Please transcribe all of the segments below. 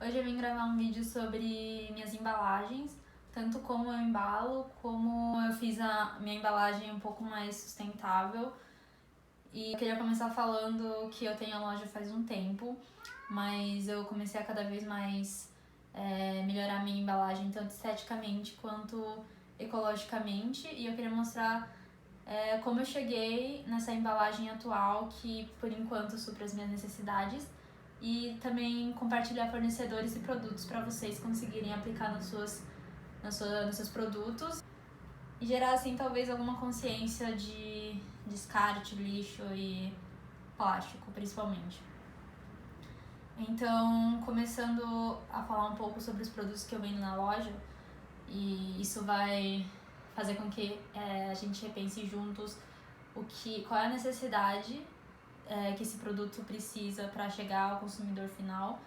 Hoje eu vim gravar um vídeo sobre minhas embalagens, tanto como eu embalo, como eu fiz a minha embalagem um pouco mais sustentável. E eu queria começar falando que eu tenho a loja faz um tempo, mas eu comecei a cada vez mais melhorar a minha embalagem, tanto esteticamente quanto ecologicamente. E eu queria mostrar como eu cheguei nessa embalagem atual, que por enquanto supra as minhas necessidades, e também compartilhar fornecedores e produtos para vocês conseguirem aplicar nos seus produtos e gerar assim talvez alguma consciência de descarte, lixo e plástico principalmente. Então, começando a falar um pouco sobre os produtos que eu vendo na loja, e isso vai fazer com que a gente repense juntos qual é a necessidade que esse produto precisa para chegar ao consumidor final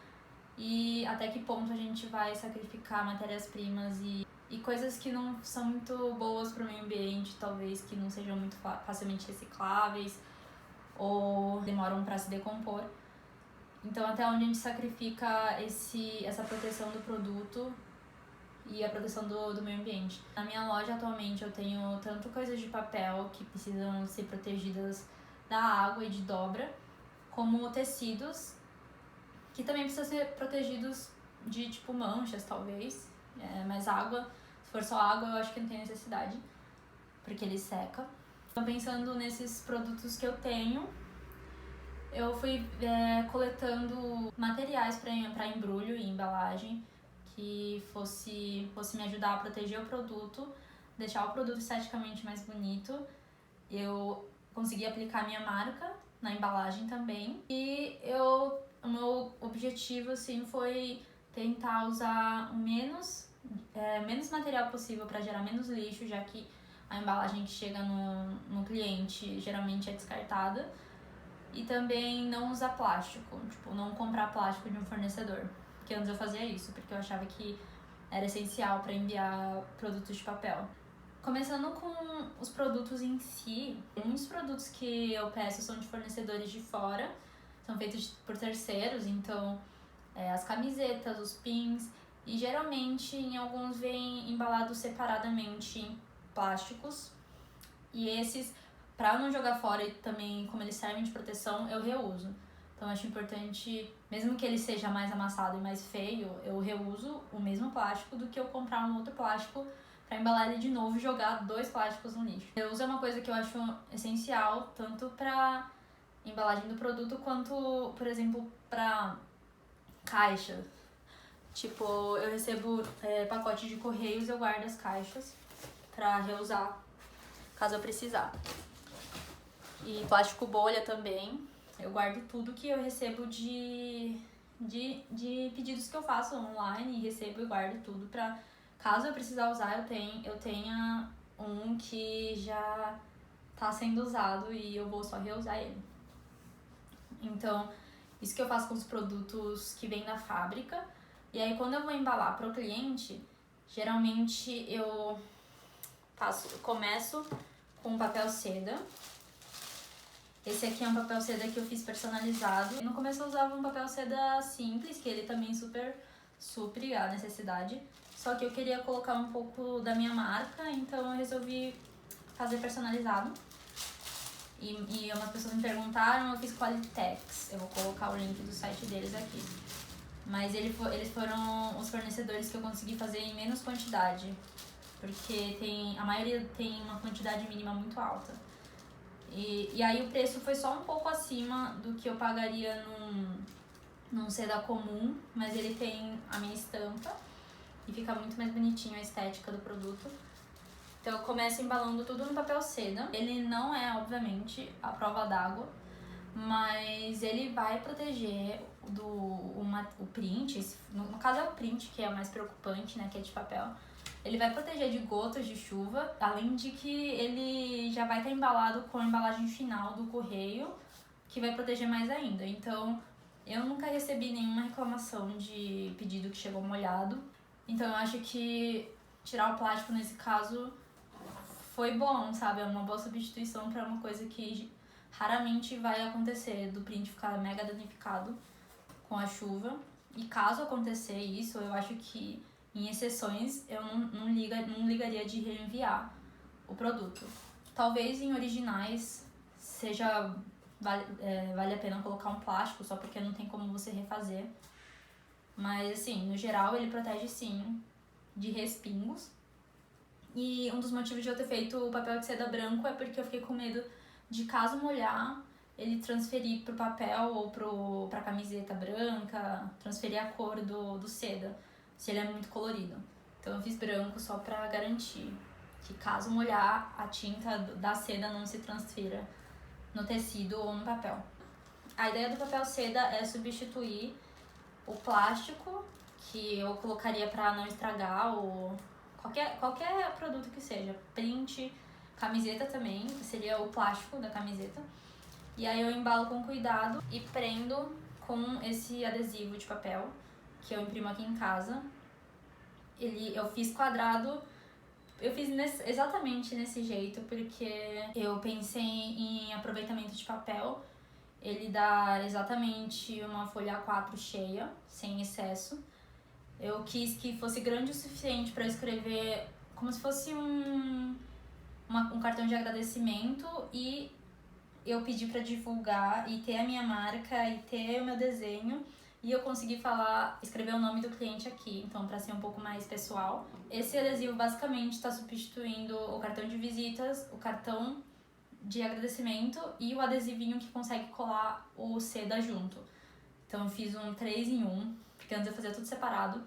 e até que ponto a gente vai sacrificar matérias-primas e coisas que não são muito boas para o meio ambiente, talvez que não sejam muito facilmente recicláveis ou demoram para se decompor. Então, até onde a gente sacrifica essa proteção do produto e a proteção do meio ambiente. Na minha loja, atualmente, eu tenho tanto coisas de papel que precisam ser protegidas da água e de dobra, como tecidos que também precisam ser protegidos de, tipo, manchas, talvez. Mas água, se for só água, eu acho que não tem necessidade, porque ele seca. Então, pensando nesses produtos que eu tenho, eu fui coletando materiais para embrulho e embalagem que fosse me ajudar a proteger o produto, deixar o produto esteticamente mais bonito. Eu consegui aplicar minha marca na embalagem também. E o meu objetivo assim foi tentar usar menos material possível para gerar menos lixo, já que a embalagem que chega no cliente geralmente é descartada. E também não usar plástico, tipo, não comprar plástico de um fornecedor. Porque antes eu fazia isso, porque eu achava que era essencial para enviar produtos de papel. Começando com os produtos em si, muitos produtos que eu peço são de fornecedores de fora, são feitos por terceiros, então as camisetas, os pins, e geralmente em alguns vêm embalados separadamente em plásticos, e esses, para não jogar fora e também como eles servem de proteção, eu reuso. Então eu acho importante, mesmo que ele seja mais amassado e mais feio, eu reuso o mesmo plástico do que eu comprar um outro plástico para embalar ele de novo e jogar 2 plásticos no lixo. Reuso é uma coisa que eu acho essencial, tanto para embalagem do produto quanto, por exemplo, para caixa. Tipo, eu recebo pacote de correios, eu guardo as caixas para reusar caso eu precisar. E plástico bolha também. Eu guardo tudo que eu recebo de pedidos que eu faço online, e recebo e guardo tudo pra, caso eu precisar usar, eu tenha um que já tá sendo usado e eu vou só reusar ele. Então, isso que eu faço com os produtos que vêm da fábrica. E aí, quando eu vou embalar pro cliente, geralmente eu começo com papel seda. Esse aqui é um papel seda que eu fiz personalizado. No começo eu usava um papel seda simples, que ele também supre a necessidade. Só que eu queria colocar um pouco da minha marca, então eu resolvi fazer personalizado. E umas pessoas me perguntaram, eu fiz Qualitex. Eu vou colocar o link do site deles aqui. Mas eles foram os fornecedores que eu consegui fazer em menos quantidade, porque a maioria tem uma quantidade mínima muito alta. E aí o preço foi só um pouco acima do que eu pagaria num seda comum, mas ele tem a minha estampa e fica muito mais bonitinho a estética do produto. Então eu começo embalando tudo no papel seda. Ele não é, obviamente, a prova d'água, mas ele vai proteger o print, no caso é o print que é o mais preocupante, né, que é de papel. Ele vai proteger de gotas de chuva, além de que ele já vai estar embalado com a embalagem final do correio, que vai proteger mais ainda. Então, eu nunca recebi nenhuma reclamação de pedido que chegou molhado. Então, eu acho que tirar o plástico nesse caso foi bom, sabe? É uma boa substituição para uma coisa que raramente vai acontecer, do print ficar mega danificado com a chuva. E caso acontecer isso, eu acho que em exceções eu não ligaria de reenviar o produto. Talvez em originais seja vale a pena colocar um plástico, só porque não tem como você refazer. Mas assim, no geral ele protege sim de respingos. E um dos motivos de eu ter feito o papel de seda branco é porque eu fiquei com medo de, caso molhar, ele transferir pro papel ou pra camiseta branca, transferir a cor do seda, se ele é muito colorido. Então eu fiz branco só pra garantir que, caso molhar, a tinta da seda não se transfira no tecido ou no papel. A ideia do papel seda é substituir o plástico, que eu colocaria pra não estragar, ou qualquer produto que seja, print, camiseta também, que seria o plástico da camiseta. E aí eu embalo com cuidado e prendo com esse adesivo de papel que eu imprimo aqui em casa. Eu fiz quadrado, eu fiz exatamente nesse jeito porque eu pensei em aproveitamento de papel. Ele dá exatamente uma folha A4 cheia, sem excesso. Eu quis que fosse grande o suficiente para escrever como se fosse um cartão de agradecimento, e eu pedi para divulgar e ter a minha marca e ter o meu desenho, e eu consegui escrever o nome do cliente aqui, então para ser um pouco mais pessoal. Esse adesivo basicamente está substituindo o cartão de visitas, o cartão de agradecimento e o adesivinho que consegue colar o seda junto. Então eu fiz um 3 em 1, porque antes eu fazia tudo separado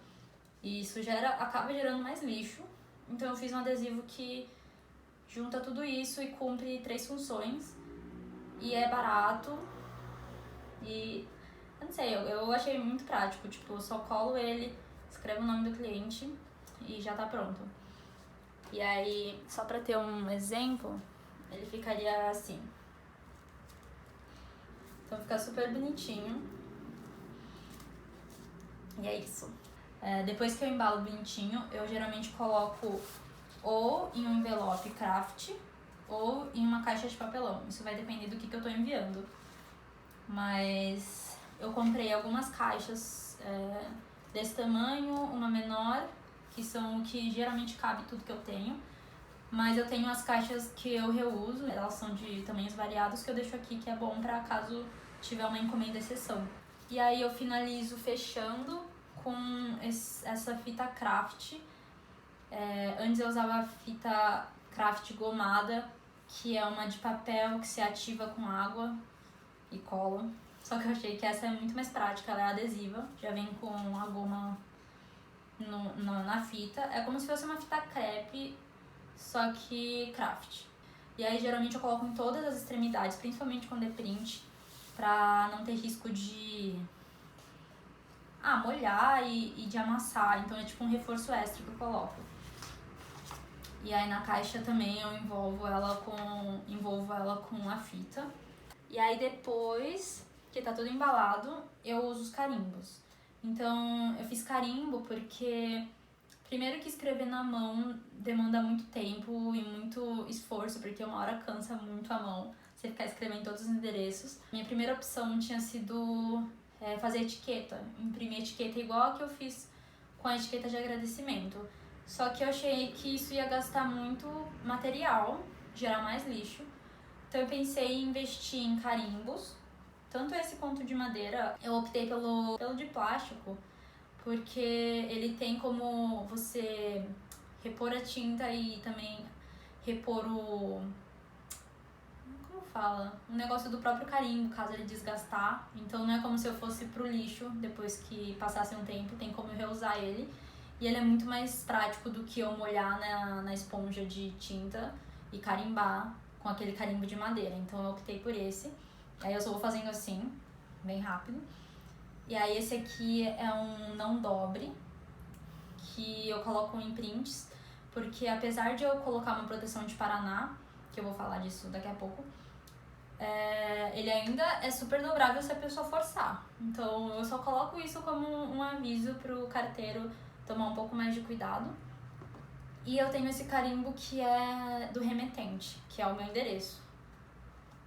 e isso acaba gerando mais lixo. Então eu fiz um adesivo que junta tudo isso e cumpre 3 funções. E é barato. E eu não sei, eu achei muito prático. Tipo, eu só colo ele, escrevo o nome do cliente e já tá pronto. E aí, só pra ter um exemplo, ele ficaria assim. Então fica super bonitinho. E é isso. Depois que eu embalo bonitinho, eu geralmente coloco ou em um envelope craft ou em uma caixa de papelão. Isso vai depender do que eu tô enviando. Mas eu comprei algumas caixas desse tamanho, uma menor, que são que geralmente cabe tudo que eu tenho. Mas eu tenho as caixas que eu reuso, elas são de tamanhos variados, que eu deixo aqui, que é bom pra caso tiver uma encomenda exceção. E aí eu finalizo fechando com essa fita craft. Antes eu usava fita craft gomada, que é uma de papel que se ativa com água e cola. Só que eu achei que essa é muito mais prática, ela é adesiva, já vem com a goma na fita. É como se fosse uma fita crepe, só que craft. E aí geralmente eu coloco em todas as extremidades, principalmente quando é print, pra não ter risco de molhar e de amassar. Então é tipo um reforço extra que eu coloco. E aí na caixa também eu envolvo ela com a fita. E aí depois que tá tudo embalado, eu uso os carimbos. Então eu fiz carimbo porque, primeiro, que escrever na mão demanda muito tempo e muito esforço, porque uma hora cansa muito a mão você ficar escrevendo todos os endereços. Minha primeira opção tinha sido fazer etiqueta, imprimir etiqueta igual a que eu fiz com a etiqueta de agradecimento. Só que eu achei que isso ia gastar muito material, gerar mais lixo. Então eu pensei em investir em carimbos. Tanto esse quanto de madeira, eu optei pelo de plástico, porque ele tem como você repor a tinta e também repor um negócio do próprio carimbo, caso ele desgastar. Então não é como se eu fosse pro lixo depois que passasse um tempo, tem como eu reusar ele. E ele é muito mais prático do que eu molhar na esponja de tinta e carimbar com aquele carimbo de madeira. Então eu optei por esse. Aí eu só vou fazendo assim, bem rápido. E aí esse aqui é um não dobre, que eu coloco em prints, porque apesar de eu colocar uma proteção de Paraná, que eu vou falar disso daqui a pouco, ele ainda é super dobrável se a pessoa forçar. Então eu só coloco isso como um aviso pro carteiro tomar um pouco mais de cuidado. E eu tenho esse carimbo que é do remetente, que é o meu endereço,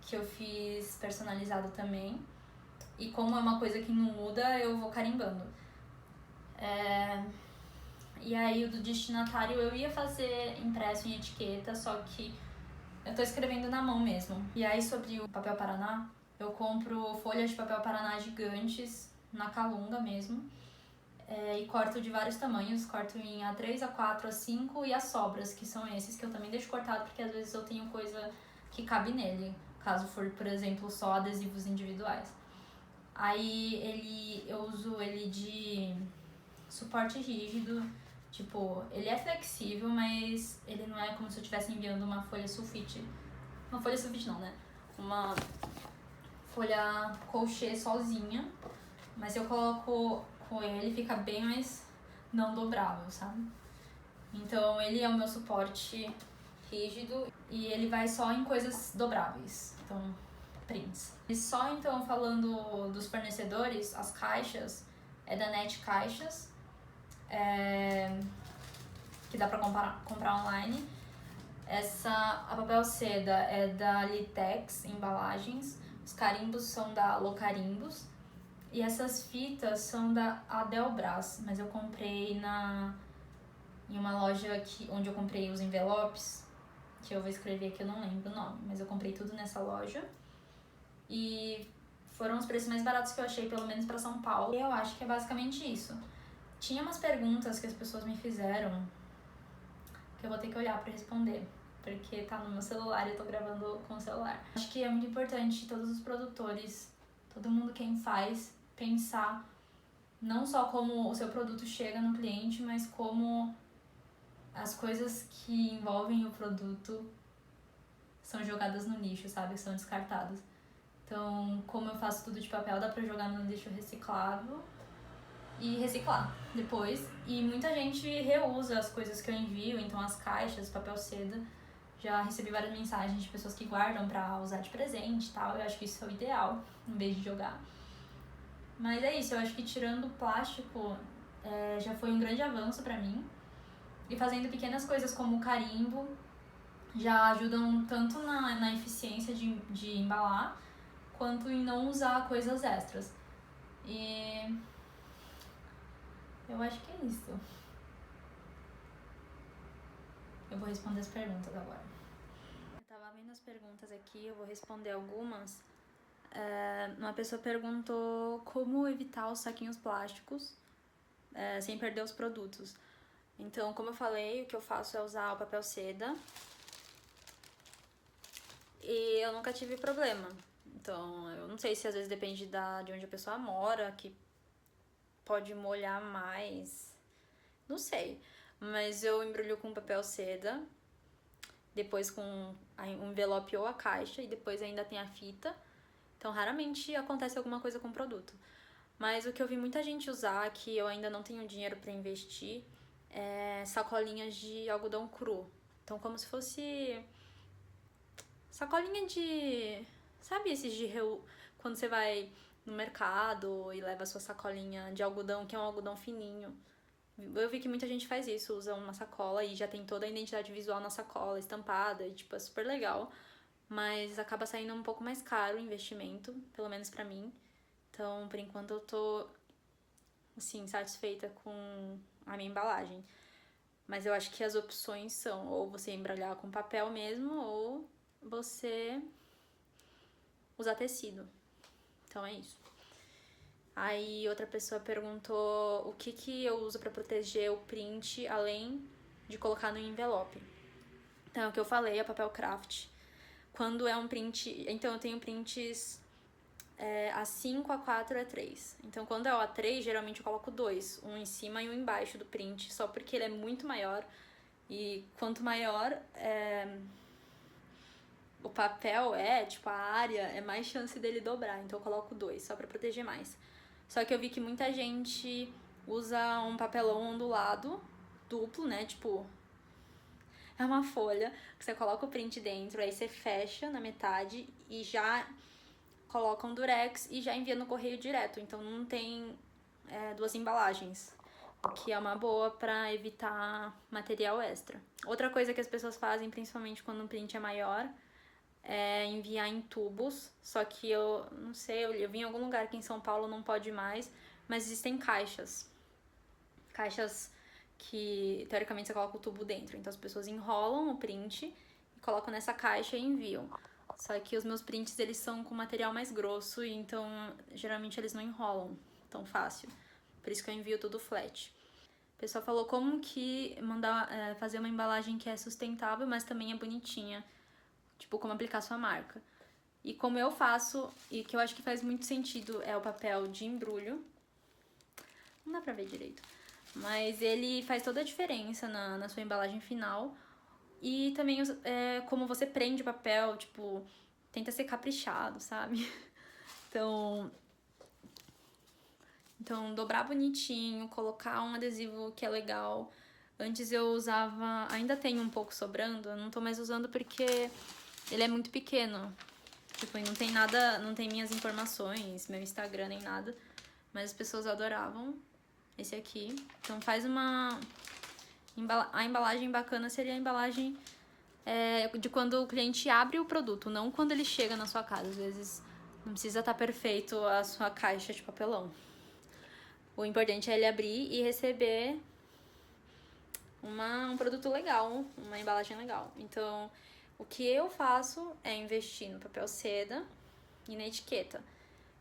que eu fiz personalizado também. E como é uma coisa que não muda, eu vou carimbando. E aí o do destinatário eu ia fazer impresso em etiqueta, só que eu tô escrevendo na mão mesmo. E aí sobre o papel Paraná, eu compro folhas de papel Paraná gigantes, na Calunga mesmo, e corto de vários tamanhos, corto em A3, A4, A5 e as sobras, que são esses que eu também deixo cortado, porque às vezes eu tenho coisa que cabe nele, caso for, por exemplo, só adesivos individuais. Aí eu uso ele de suporte rígido, tipo, ele é flexível, mas ele não é como se eu estivesse enviando uma folha sulfite. Uma folha sulfite não, né? Uma folha colchê sozinha, mas eu coloco com ele, fica bem mais não dobrável, sabe? Então ele é o meu suporte rígido e ele vai só em coisas dobráveis, então prints. E só então falando dos fornecedores, as caixas é da Net Caixas, que dá pra comprar online. A papel seda é da Litex Embalagens, os carimbos são da Locarimbos e essas fitas são da Adelbras, mas eu comprei em uma loja onde eu comprei os envelopes, que eu vou escrever aqui, eu não lembro o nome, mas eu comprei tudo nessa loja e foram os preços mais baratos que eu achei, pelo menos pra São Paulo. E eu acho que é basicamente isso. Tinha umas perguntas que as pessoas me fizeram que eu vou ter que olhar pra responder, porque tá no meu celular e eu tô gravando com o celular. Acho que é muito importante todos os produtores, todo mundo quem faz, pensar não só como o seu produto chega no cliente, mas como as coisas que envolvem o produto são jogadas no lixo, sabe? São descartadas. Então, como eu faço tudo de papel, dá pra jogar no lixo reciclável e reciclar depois. E muita gente reusa as coisas que eu envio, então as caixas, papel seda. Já recebi várias mensagens de pessoas que guardam pra usar de presente e tal. Eu acho que isso é o ideal, em vez de jogar. Mas é isso, eu acho que tirando o plástico já foi um grande avanço pra mim. E fazendo pequenas coisas como o carimbo já ajudam tanto na eficiência de embalar, quanto em não usar coisas extras. E eu acho que é isso. Eu vou responder as perguntas agora. Eu tava vendo as perguntas aqui, eu vou responder algumas. Uma pessoa perguntou como evitar os saquinhos plásticos sem perder os produtos. Então, como eu falei, o que eu faço é usar o papel seda. E eu nunca tive problema. Então, eu não sei se às vezes depende de onde a pessoa mora, que pode molhar mais. Não sei. Mas eu embrulho com papel seda, depois com um envelope ou a caixa, e depois ainda tem a fita. Então, raramente acontece alguma coisa com o produto. Mas o que eu vi muita gente usar, que eu ainda não tenho dinheiro pra investir, é sacolinhas de algodão cru. Então, como se fosse sacolinha de... Sabe esses quando você vai no mercado e leva a sua sacolinha de algodão, que é um algodão fininho. Eu vi que muita gente faz isso, usa uma sacola e já tem toda a identidade visual na sacola, estampada, e tipo, é super legal. Mas acaba saindo um pouco mais caro o investimento, pelo menos pra mim. Então, por enquanto eu tô, assim, satisfeita com a minha embalagem. Mas eu acho que as opções são ou você embrulhar com papel mesmo, ou você usar tecido. Então é isso. Aí outra pessoa perguntou o que eu uso pra proteger o print, além de colocar no envelope. Então é o que eu falei, é papel craft. Quando é um print... Então eu tenho prints A5, A4, A3. Então quando é o A3, geralmente eu coloco dois. Um em cima e um embaixo do print, só porque ele é muito maior. E quanto maior o papel tipo, a área, é mais chance dele dobrar. Então eu coloco dois, só pra proteger mais. Só que eu vi que muita gente usa um papelão ondulado, duplo, né? Tipo, é uma folha que você coloca o print dentro, aí você fecha na metade e já coloca um durex e já envia no correio direto. Então não tem duas embalagens, o que é uma boa pra evitar material extra. Outra coisa que as pessoas fazem, principalmente quando o print é maior, é enviar em tubos, só que eu não sei, eu vi em algum lugar aqui em São Paulo, não pode mais, mas existem caixas. caixas que, teoricamente, você coloca o tubo dentro. Então, as pessoas enrolam o print e colocam nessa caixa e enviam. Só que os meus prints, eles são com material mais grosso, e então, geralmente, eles não enrolam tão fácil. Por isso que eu envio tudo flat. O pessoal falou como que fazer uma embalagem que é sustentável, mas também é bonitinha. Tipo, como aplicar sua marca. E como eu faço, e que eu acho que faz muito sentido, é o papel de embrulho. Não dá pra ver direito. Mas ele faz toda a diferença na sua embalagem final. E também como você prende o papel, tipo, tenta ser caprichado, sabe? Então, dobrar bonitinho, colocar um adesivo que é legal. Antes eu usava, ainda tenho um pouco sobrando, eu não tô mais usando porque ele é muito pequeno. Tipo, não tem nada, não tem minhas informações, meu Instagram nem nada. Mas as pessoas adoravam esse aqui. Então faz a embalagem bacana seria a embalagem de quando o cliente abre o produto, não quando ele chega na sua casa. Às vezes não precisa estar perfeito a sua caixa de papelão. O importante é ele abrir e receber um produto legal, uma embalagem legal. Então, o que eu faço é investir no papel seda e na etiqueta.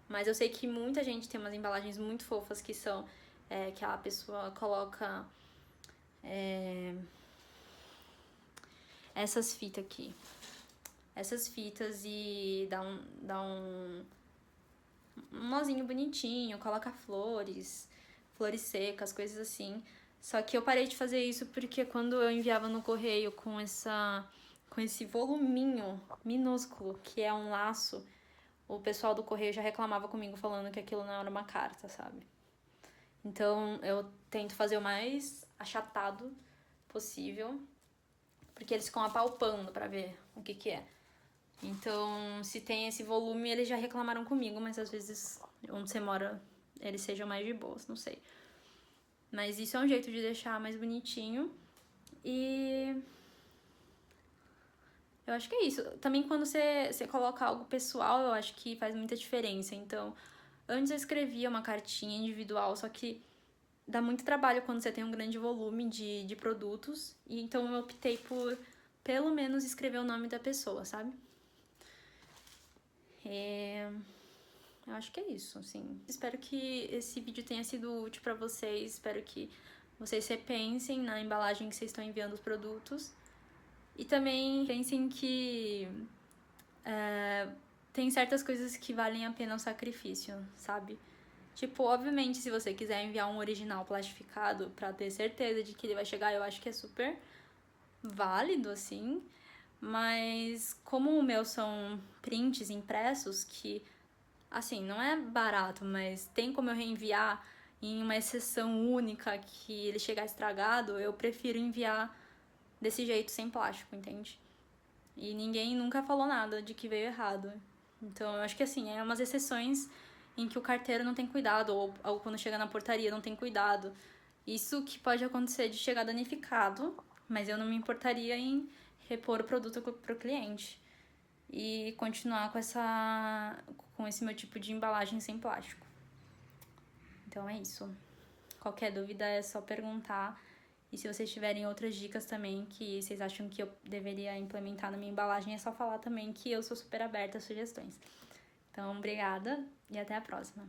Mas eu sei que muita gente tem umas embalagens muito fofas que são que a pessoa coloca essas fitas aqui. Essas fitas e dá um nozinho bonitinho, coloca flores secas, coisas assim. Só que eu parei de fazer isso porque quando eu enviava no correio com esse voluminho minúsculo, que é um laço, o pessoal do correio já reclamava comigo falando que aquilo não era uma carta, sabe? Então eu tento fazer o mais achatado possível, porque eles ficam apalpando pra ver o que é. Então, se tem esse volume, eles já reclamaram comigo, mas às vezes onde você mora, eles sejam mais de boas, não sei. Mas isso é um jeito de deixar mais bonitinho. E eu acho que é isso. Também quando você coloca algo pessoal, eu acho que faz muita diferença. Então, antes eu escrevia uma cartinha individual, só que dá muito trabalho quando você tem um grande volume de produtos. E então eu optei por, pelo menos, escrever o nome da pessoa, sabe? Eu acho que é isso, assim. Espero que esse vídeo tenha sido útil pra vocês. Espero que vocês repensem na embalagem que vocês estão enviando os produtos. E também pensem que tem certas coisas que valem a pena o sacrifício, sabe? Tipo, obviamente, se você quiser enviar um original plastificado pra ter certeza de que ele vai chegar, eu acho que é super válido, assim. Mas como o meu são prints impressos, que, assim, não é barato, mas tem como eu reenviar em uma exceção única que ele chegar estragado, eu prefiro enviar desse jeito, sem plástico, entende? E ninguém nunca falou nada de que veio errado. Então, eu acho que, assim, é umas exceções em que o carteiro não tem cuidado, ou quando chega na portaria não tem cuidado. Isso que pode acontecer de chegar danificado, mas eu não me importaria em repor o produto pro cliente e continuar com esse meu tipo de embalagem sem plástico. Então é isso. Qualquer dúvida é só perguntar. E se vocês tiverem outras dicas também que vocês acham que eu deveria implementar na minha embalagem, é só falar também, que eu sou super aberta a sugestões. Então, obrigada e até a próxima.